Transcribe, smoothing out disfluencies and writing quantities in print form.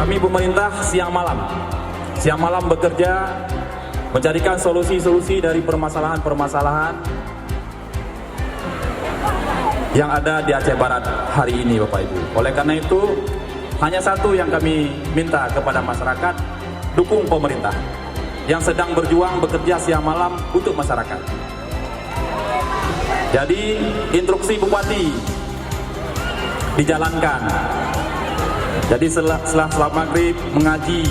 Kami pemerintah siang malam bekerja mencarikan solusi-solusi dari permasalahan-permasalahan yang ada di Aceh Barat hari ini, Bapak Ibu. Oleh karena itu, hanya satu yang kami minta kepada masyarakat, dukung pemerintah yang sedang berjuang bekerja siang malam untuk masyarakat. Jadi instruksi Bupati dijalankan. Jadi setelah maghrib mengaji